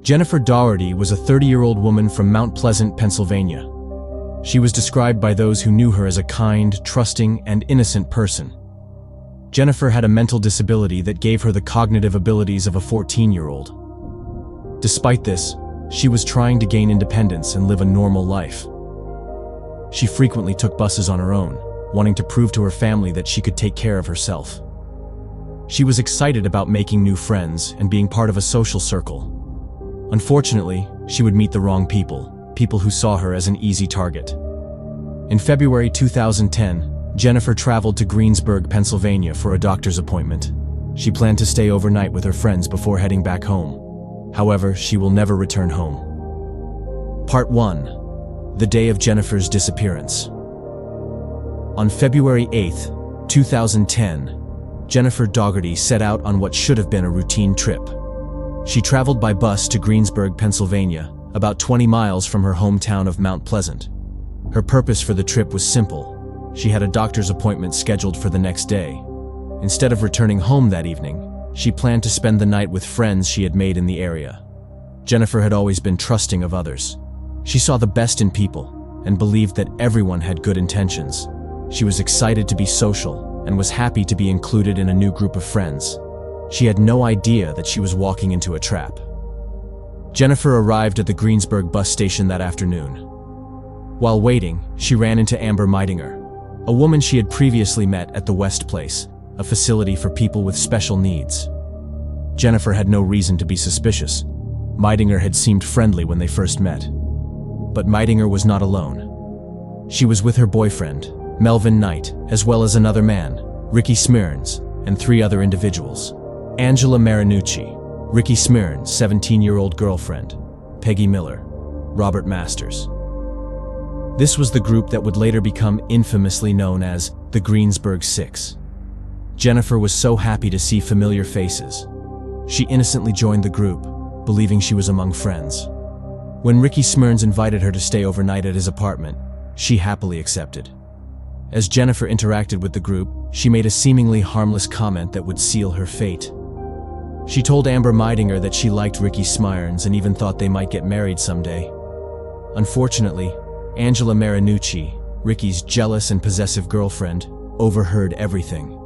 Jennifer Daugherty was a 30-year-old woman from Mount Pleasant, Pennsylvania. She was described by those who knew her as a kind, trusting, and innocent person. Jennifer had a mental disability that gave her the cognitive abilities of a 14-year-old. Despite this, she was trying to gain independence and live a normal life. She frequently took buses on her own, wanting to prove to her family that she could take care of herself. She was excited about making new friends and being part of a social circle. Unfortunately, she would meet the wrong people who saw her as an easy target. In February 2010, Jennifer traveled to Greensburg, Pennsylvania for a doctor's appointment. She planned to stay overnight with her friends before heading back home. However, she will never return home. Part 1. The day of Jennifer's disappearance. On February 8, 2010, Jennifer Daugherty set out on what should have been a routine trip. She traveled by bus to Greensburg, Pennsylvania, about 20 miles from her hometown of Mount Pleasant. Her purpose for the trip was simple. She had a doctor's appointment scheduled for the next day. Instead of returning home that evening, she planned to spend the night with friends she had made in the area. Jennifer had always been trusting of others. She saw the best in people and believed that everyone had good intentions. She was excited to be social and was happy to be included in a new group of friends. She had no idea that she was walking into a trap. Jennifer arrived at the Greensburg bus station that afternoon. While waiting, she ran into Amber Meidinger, a woman she had previously met at the West Place, a facility for people with special needs. Jennifer had no reason to be suspicious. Meidinger had seemed friendly when they first met. But Meidinger was not alone. She was with her boyfriend, Melvin Knight, as well as another man, Ricky Smearns, and 3 other individuals. Angela Marinucci, Ricky Smearns' 17-year-old girlfriend, Peggy Miller, Robert Masters. This was the group that would later become infamously known as the Greensburg Six. Jennifer was so happy to see familiar faces. She innocently joined the group, believing she was among friends. When Ricky Smearns invited her to stay overnight at his apartment, she happily accepted. As Jennifer interacted with the group, she made a seemingly harmless comment that would seal her fate. She told Amber Meidinger that she liked Ricky Smearns and even thought they might get married someday. Unfortunately, Angela Marinucci, Ricky's jealous and possessive girlfriend, overheard everything.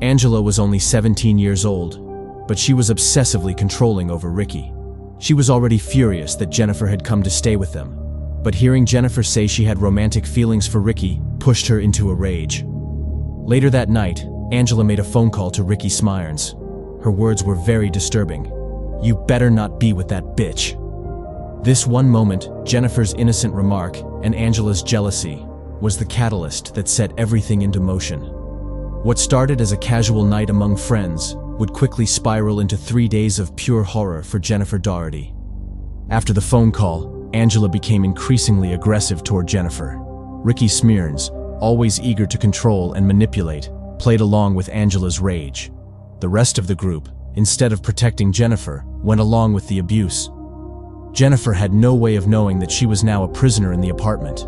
Angela was only 17 years old, but she was obsessively controlling over Ricky. She was already furious that Jennifer had come to stay with them, but hearing Jennifer say she had romantic feelings for Ricky pushed her into a rage. Later that night, Angela made a phone call to Ricky Smearns. Her words were very disturbing. "You better not be with that bitch." This one moment, Jennifer's innocent remark and Angela's jealousy, was the catalyst that set everything into motion. What started as a casual night among friends would quickly spiral into 3 days of pure horror for Jennifer Daugherty. After the phone call, Angela became increasingly aggressive toward Jennifer. Ricky Smearns, always eager to control and manipulate, played along with Angela's rage. The rest of the group, instead of protecting Jennifer, went along with the abuse. Jennifer had no way of knowing that she was now a prisoner in the apartment.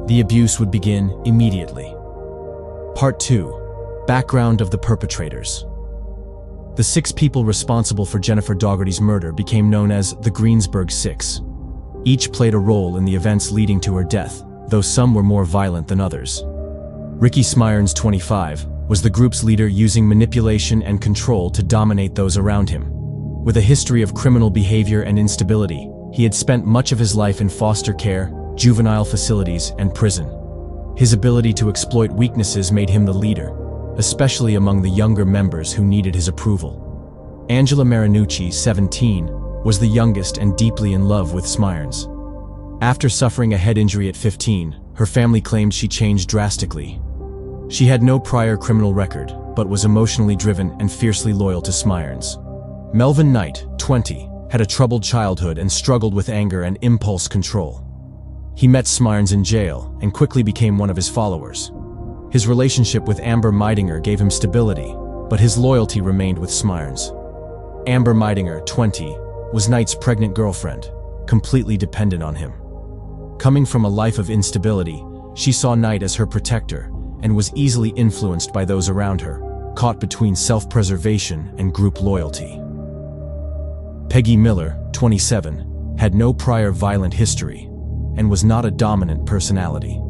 The abuse would begin immediately. Part 2. Background of the perpetrators. The 6 people responsible for Jennifer Daugherty's murder became known as the Greensburg Six. Each played a role in the events leading to her death, though some were more violent than others. Ricky Smearns, 25, was the group's leader, using manipulation and control to dominate those around him. With a history of criminal behavior and instability, he had spent much of his life in foster care, juvenile facilities, and prison. His ability to exploit weaknesses made him the leader, especially among the younger members who needed his approval. Angela Marinucci, 17, was the youngest and deeply in love with Smearns. After suffering a head injury at 15, her family claimed she changed drastically. She had no prior criminal record, but was emotionally driven and fiercely loyal to Smearns. Melvin Knight, 20, had a troubled childhood and struggled with anger and impulse control. He met Smearns in jail and quickly became one of his followers. His relationship with Amber Meidinger gave him stability, but his loyalty remained with Smearns. Amber Meidinger, 20, was Knight's pregnant girlfriend, completely dependent on him. Coming from a life of instability, she saw Knight as her protector and was easily influenced by those around her, caught between self-preservation and group loyalty. Peggy Miller, 27, had no prior violent history and was not a dominant personality.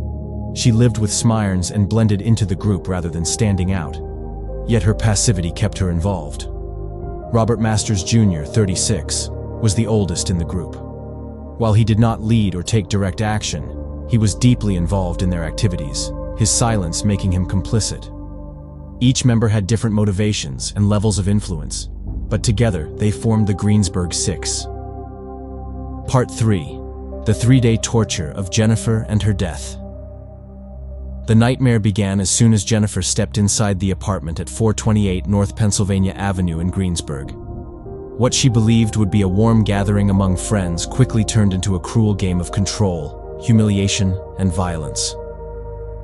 She lived with Smyrns and blended into the group rather than standing out, yet her passivity kept her involved. Robert Masters Jr., 36, was the oldest in the group. While he did not lead or take direct action, he was deeply involved in their activities, his silence making him complicit. Each member had different motivations and levels of influence, but together they formed the Greensburg Six. Part 3. The 3-day torture of Jennifer and her death. The nightmare began as soon as Jennifer stepped inside the apartment at 428 North Pennsylvania Avenue in Greensburg. What she believed would be a warm gathering among friends quickly turned into a cruel game of control, humiliation, and violence.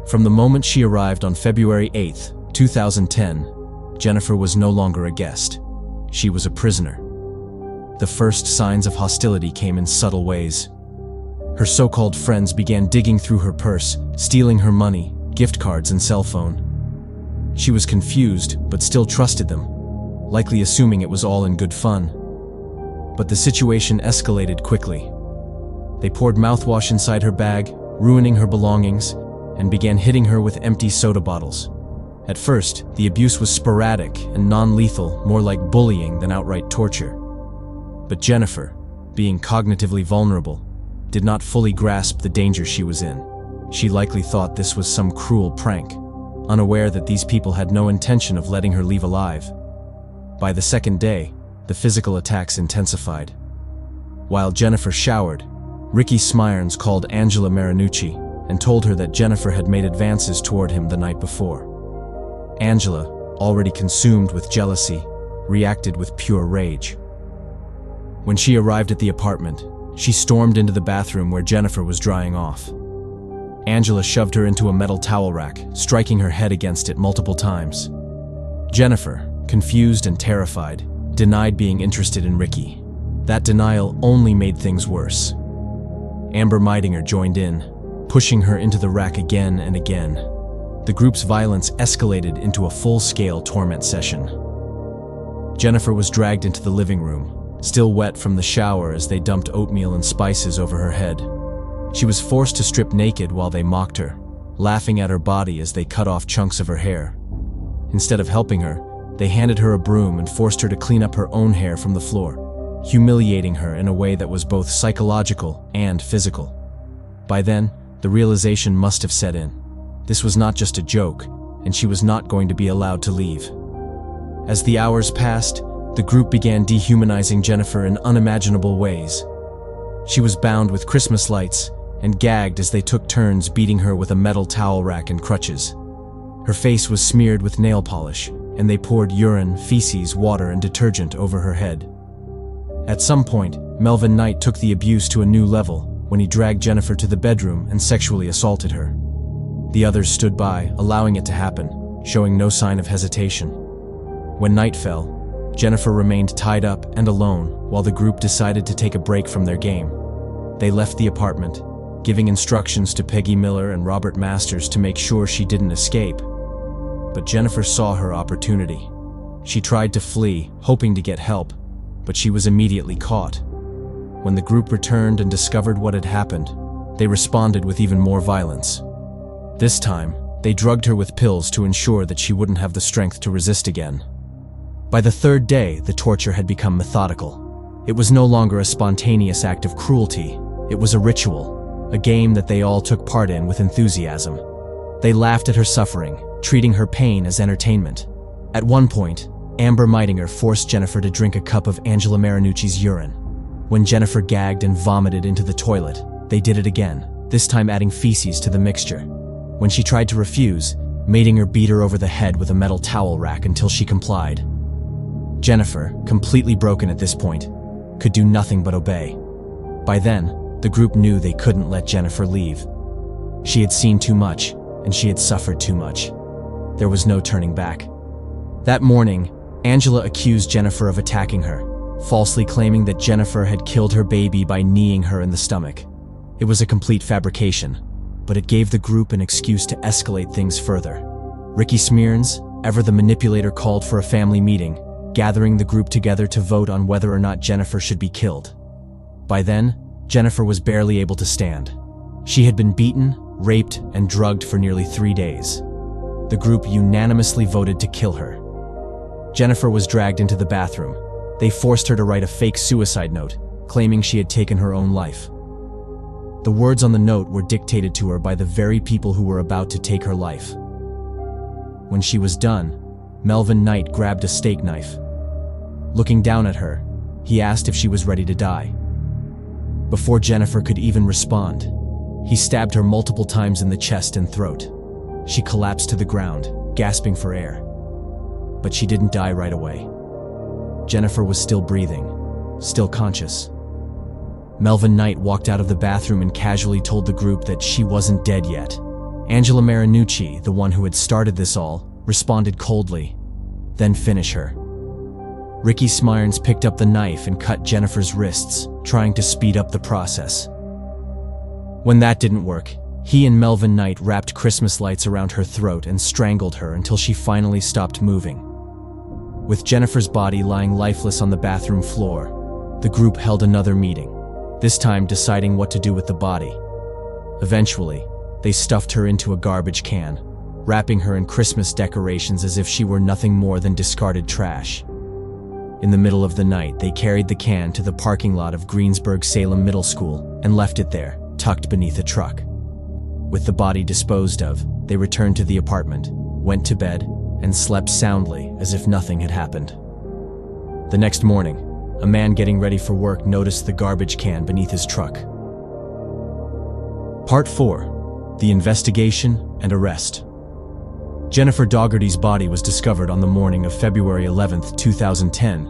From the moment she arrived on February 8, 2010, Jennifer was no longer a guest. She was a prisoner. The first signs of hostility came in subtle ways. Her so-called friends began digging through her purse, stealing her money, gift cards, and cell phone. She was confused, but still trusted them, likely assuming it was all in good fun. But the situation escalated quickly. They poured mouthwash inside her bag, ruining her belongings, and began hitting her with empty soda bottles. At first, the abuse was sporadic and non-lethal, more like bullying than outright torture. But Jennifer, being cognitively vulnerable, did not fully grasp the danger she was in. She likely thought this was some cruel prank, unaware that these people had no intention of letting her leave alive. By the second day, the physical attacks intensified. While Jennifer showered, Ricky Smyrns called Angela Marinucci and told her that Jennifer had made advances toward him the night before. Angela, already consumed with jealousy, reacted with pure rage. When she arrived at the apartment, she stormed into the bathroom where Jennifer was drying off. Angela shoved her into a metal towel rack, striking her head against it multiple times. Jennifer, confused and terrified, denied being interested in Ricky. That denial only made things worse. Amber Meidinger joined in, pushing her into the rack again and again. The group's violence escalated into a full-scale torment session. Jennifer was dragged into the living room, still wet from the shower as they dumped oatmeal and spices over her head. She was forced to strip naked while they mocked her, laughing at her body as they cut off chunks of her hair. Instead of helping her, they handed her a broom and forced her to clean up her own hair from the floor, humiliating her in a way that was both psychological and physical. By then, the realization must have set in. This was not just a joke, and she was not going to be allowed to leave. As the hours passed, the group began dehumanizing Jennifer in unimaginable ways. She was bound with Christmas lights and gagged as they took turns beating her with a metal towel rack and crutches. Her face was smeared with nail polish, and they poured urine, feces, water, and detergent over her head. At some point, Melvin Knight took the abuse to a new level when he dragged Jennifer to the bedroom and sexually assaulted her. The others stood by, allowing it to happen, showing no sign of hesitation. When night fell, Jennifer remained tied up and alone while the group decided to take a break from their game. They left the apartment, giving instructions to Peggy Miller and Robert Masters to make sure she didn't escape. But Jennifer saw her opportunity. She tried to flee, hoping to get help, but she was immediately caught. When the group returned and discovered what had happened, they responded with even more violence. This time, they drugged her with pills to ensure that she wouldn't have the strength to resist again. By the third day, the torture had become methodical. It was no longer a spontaneous act of cruelty. It was a ritual, a game that they all took part in with enthusiasm. They laughed at her suffering, treating her pain as entertainment. At one point, Amber Meidinger forced Jennifer to drink a cup of Angela Marinucci's urine. When Jennifer gagged and vomited into the toilet, they did it again, this time adding feces to the mixture. When she tried to refuse, Meidinger beat her over the head with a metal towel rack until she complied. Jennifer, completely broken at this point, could do nothing but obey. By then, the group knew they couldn't let Jennifer leave. She had seen too much, and she had suffered too much. There was no turning back. That morning, Angela accused Jennifer of attacking her, falsely claiming that Jennifer had killed her baby by kneeing her in the stomach. It was a complete fabrication, but it gave the group an excuse to escalate things further. Ricky Smyrns, ever the manipulator, called for a family meeting, gathering the group together to vote on whether or not Jennifer should be killed. By then, Jennifer was barely able to stand. She had been beaten, raped, and drugged for nearly 3 days. The group unanimously voted to kill her. Jennifer was dragged into the bathroom. They forced her to write a fake suicide note, claiming she had taken her own life. The words on the note were dictated to her by the very people who were about to take her life. When she was done, Melvin Knight grabbed a steak knife. Looking down at her, he asked if she was ready to die. Before Jennifer could even respond, he stabbed her multiple times in the chest and throat. She collapsed to the ground, gasping for air. But she didn't die right away. Jennifer was still breathing, still conscious. Melvin Knight walked out of the bathroom and casually told the group that she wasn't dead yet. Angela Marinucci, the one who had started this all, responded coldly, "Then finish her." Ricky Smirns picked up the knife and cut Jennifer's wrists, trying to speed up the process. When that didn't work, he and Melvin Knight wrapped Christmas lights around her throat and strangled her until she finally stopped moving. With Jennifer's body lying lifeless on the bathroom floor, the group held another meeting, this time deciding what to do with the body. Eventually, they stuffed her into a garbage can, wrapping her in Christmas decorations as if she were nothing more than discarded trash. In the middle of the night, they carried the can to the parking lot of Greensburg-Salem Middle School and left it there, tucked beneath a truck. With the body disposed of, they returned to the apartment, went to bed, and slept soundly as if nothing had happened. The next morning, a man getting ready for work noticed the garbage can beneath his truck. Part 4. The Investigation and Arrest. Jennifer Daugherty's body was discovered on the morning of February 11, 2010,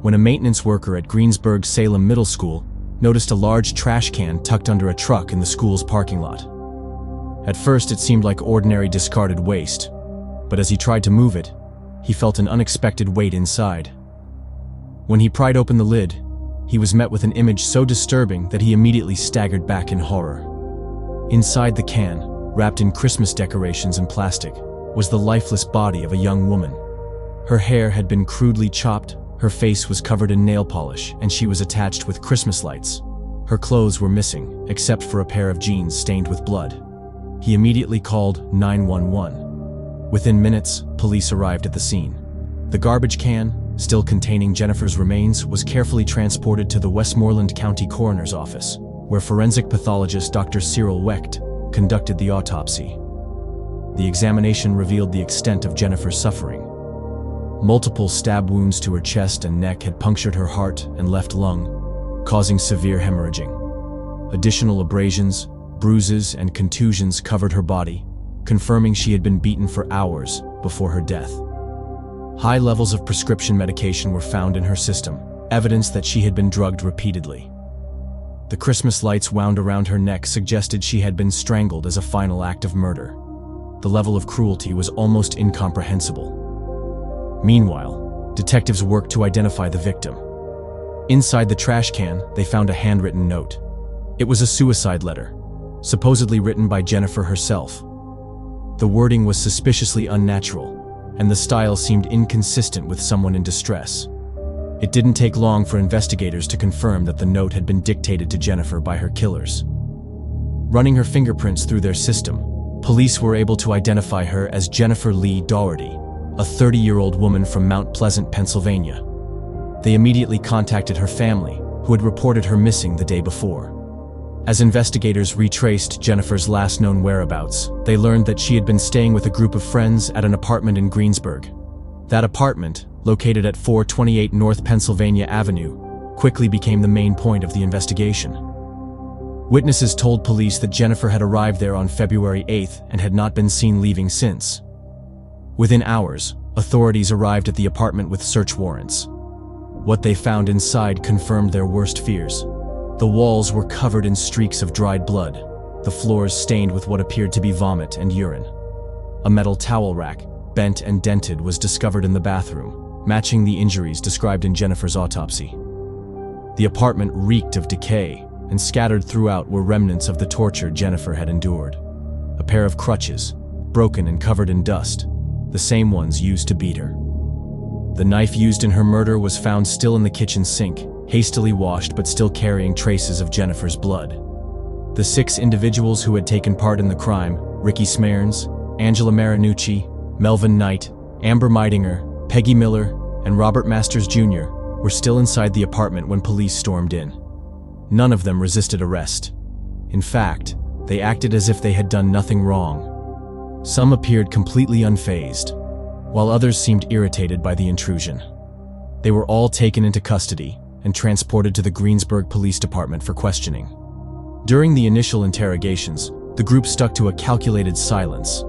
when a maintenance worker at Greensburg-Salem Middle School noticed a large trash can tucked under a truck in the school's parking lot. At first, it seemed like ordinary discarded waste, but as he tried to move it, he felt an unexpected weight inside. When he pried open the lid, he was met with an image so disturbing that he immediately staggered back in horror. Inside the can, wrapped in Christmas decorations and plastic, was the lifeless body of a young woman. Her hair had been crudely chopped, her face was covered in nail polish, and she was attached with Christmas lights. Her clothes were missing, except for a pair of jeans stained with blood. He immediately called 911. Within minutes, police arrived at the scene. The garbage can, still containing Jennifer's remains, was carefully transported to the Westmoreland County Coroner's Office, where forensic pathologist Dr. Cyril Wecht conducted the autopsy. The examination revealed the extent of Jennifer's suffering. Multiple stab wounds to her chest and neck had punctured her heart and left lung, causing severe hemorrhaging. Additional abrasions, bruises, and contusions covered her body, confirming she had been beaten for hours before her death. High levels of prescription medication were found in her system, evidence that she had been drugged repeatedly. The Christmas lights wound around her neck suggested she had been strangled as a final act of murder. The level of cruelty was almost incomprehensible. Meanwhile, detectives worked to identify the victim. Inside the trash can, they found a handwritten note. It was a suicide letter, supposedly written by Jennifer herself. The wording was suspiciously unnatural, and the style seemed inconsistent with someone in distress. It didn't take long for investigators to confirm that the note had been dictated to Jennifer by her killers. Running her fingerprints through their system, police were able to identify her as Jennifer Lee Daugherty, a 30-year-old woman from Mount Pleasant, Pennsylvania. They immediately contacted her family, who had reported her missing the day before. As investigators retraced Jennifer's last known whereabouts, they learned that she had been staying with a group of friends at an apartment in Greensburg. That apartment, located at 428 North Pennsylvania Avenue, quickly became the main point of the investigation. Witnesses told police that Jennifer had arrived there on February 8th and had not been seen leaving since. Within hours, authorities arrived at the apartment with search warrants. What they found inside confirmed their worst fears. The walls were covered in streaks of dried blood, the floors stained with what appeared to be vomit and urine. A metal towel rack, bent and dented, was discovered in the bathroom, matching the injuries described in Jennifer's autopsy. The apartment reeked of decay, and scattered throughout were remnants of the torture Jennifer had endured. A pair of crutches, broken and covered in dust, the same ones used to beat her. The knife used in her murder was found still in the kitchen sink, hastily washed but still carrying traces of Jennifer's blood. The 6 individuals who had taken part in the crime, Ricky Smearns, Angela Marinucci, Melvin Knight, Amber Meidinger, Peggy Miller, and Robert Masters Jr., were still inside the apartment when police stormed in. None of them resisted arrest. In fact, they acted as if they had done nothing wrong. Some appeared completely unfazed, while others seemed irritated by the intrusion. They were all taken into custody and transported to the Greensburg Police Department for questioning. During the initial interrogations, the group stuck to a calculated silence.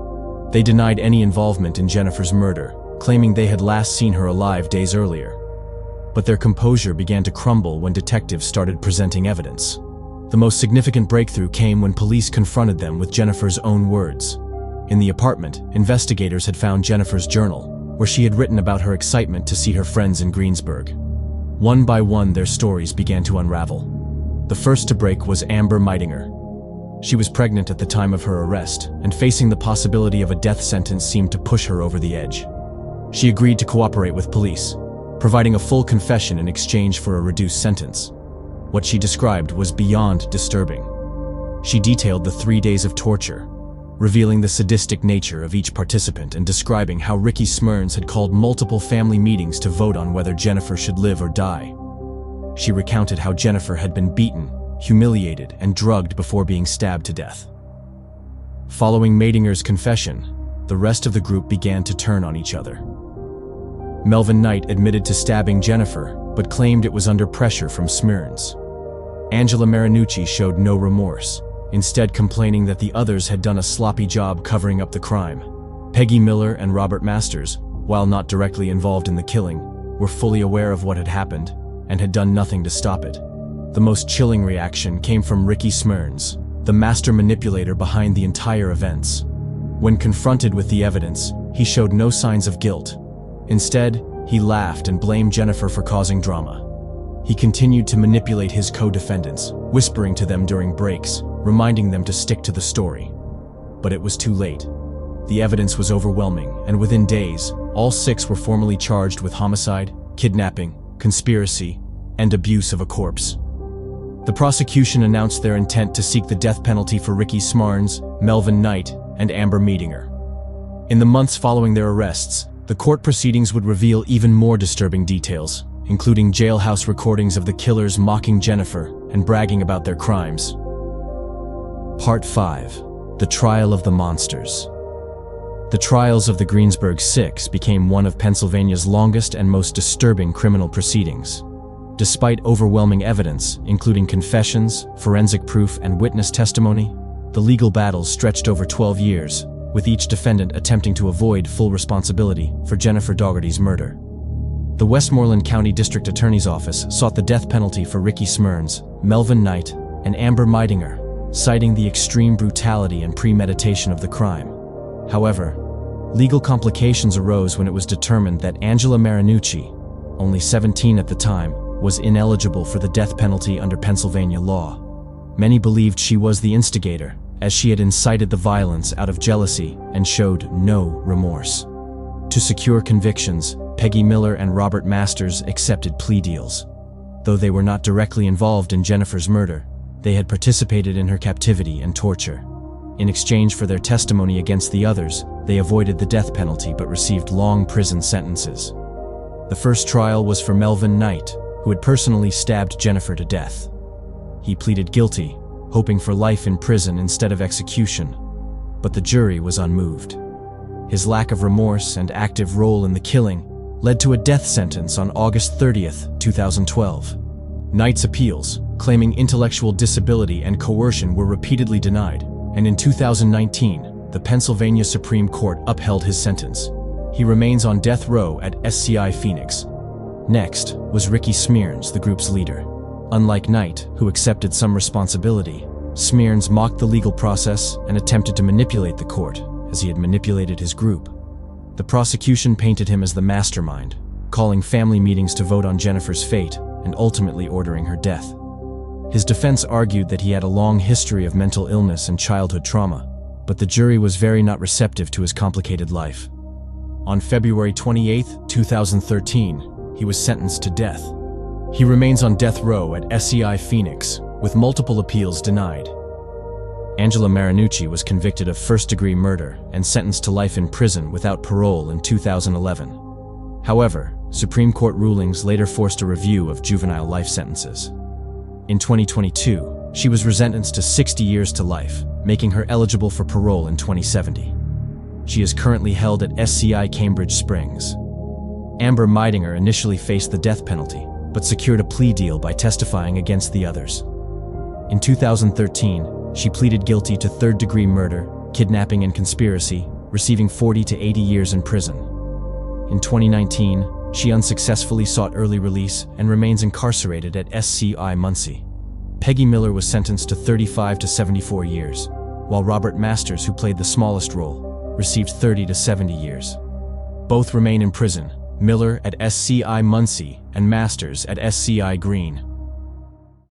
They denied any involvement in Jennifer's murder, claiming they had last seen her alive days earlier. But their composure began to crumble when detectives started presenting evidence. The most significant breakthrough came when police confronted them with Jennifer's own words. In the apartment, investigators had found Jennifer's journal, where she had written about her excitement to see her friends in Greensburg. One by one, their stories began to unravel. The first to break was Amber Meidinger. She was pregnant at the time of her arrest, and facing the possibility of a death sentence seemed to push her over the edge. She agreed to cooperate with police, providing a full confession in exchange for a reduced sentence. What she described was beyond disturbing. She detailed the 3 days of torture, revealing the sadistic nature of each participant and describing how Ricky Smearns had called multiple family meetings to vote on whether Jennifer should live or die. She recounted how Jennifer had been beaten, humiliated, and drugged before being stabbed to death. Following Meidinger's confession, the rest of the group began to turn on each other. Melvin Knight admitted to stabbing Jennifer, but claimed it was under pressure from Smearns. Angela Marinucci showed no remorse, instead complaining that the others had done a sloppy job covering up the crime. Peggy Miller and Robert Masters, while not directly involved in the killing, were fully aware of what had happened and had done nothing to stop it. The most chilling reaction came from Ricky Smearns, the master manipulator behind the entire events. When confronted with the evidence, he showed no signs of guilt. Instead, he laughed and blamed Jennifer for causing drama. He continued to manipulate his co-defendants, whispering to them during breaks, reminding them to stick to the story. But it was too late. The evidence was overwhelming, and within days, all 6 were formally charged with homicide, kidnapping, conspiracy, and abuse of a corpse. The prosecution announced their intent to seek the death penalty for Ricky Smearns, Melvin Knight, and Amber Meidinger. In the months following their arrests, the court proceedings would reveal even more disturbing details, including jailhouse recordings of the killers mocking Jennifer and bragging about their crimes. Part 5. The Trial of the Monsters. The trials of the Greensburg Six became one of Pennsylvania's longest and most disturbing criminal proceedings. Despite overwhelming evidence, including confessions, forensic proof, and witness testimony, the legal battles stretched over 12 years, with each defendant attempting to avoid full responsibility for Jennifer Daugherty's murder. The Westmoreland County District Attorney's Office sought the death penalty for Ricky Smearns, Melvin Knight, and Amber Meidinger, citing the extreme brutality and premeditation of the crime. However, legal complications arose when it was determined that Angela Marinucci, only 17 at the time, was ineligible for the death penalty under Pennsylvania law. Many believed she was the instigator, as she had incited the violence out of jealousy and showed no remorse. To secure convictions, Peggy Miller and Robert Masters accepted plea deals. Though they were not directly involved in Jennifer's murder, they had participated in her captivity and torture. In exchange for their testimony against the others, they avoided the death penalty but received long prison sentences. The first trial was for Melvin Knight, who had personally stabbed Jennifer to death. He pleaded guilty, hoping for life in prison instead of execution, but the jury was unmoved. His lack of remorse and active role in the killing led to a death sentence on August 30th, 2012. Knight's appeals, claiming intellectual disability and coercion, were repeatedly denied, and in 2019, the Pennsylvania Supreme Court upheld his sentence. He remains on death row at SCI Phoenix. Next was Ricky Smearns, the group's leader. Unlike Knight, who accepted some responsibility, Smearns mocked the legal process and attempted to manipulate the court, as he had manipulated his group. The prosecution painted him as the mastermind, calling family meetings to vote on Jennifer's fate and ultimately ordering her death. His defense argued that he had a long history of mental illness and childhood trauma, but the jury was very not receptive to his complicated life. On February 28, 2013, he was sentenced to death. He remains on death row at SCI Phoenix, with multiple appeals denied. Angela Marinucci was convicted of first-degree murder and sentenced to life in prison without parole in 2011. However, Supreme Court rulings later forced a review of juvenile life sentences. In 2022, she was sentenced to 60 years to life, making her eligible for parole in 2070. She is currently held at SCI Cambridge Springs. Amber Meidinger initially faced the death penalty, but secured a plea deal by testifying against the others. In 2013, she pleaded guilty to third-degree murder, kidnapping and conspiracy, receiving 40 to 80 years in prison. In 2019, she unsuccessfully sought early release and remains incarcerated at SCI Muncie. Peggy Miller was sentenced to 35 to 74 years, while Robert Masters, who played the smallest role, received 30 to 70 years. Both remain in prison, Miller at SCI Muncie and Masters at SCI Green.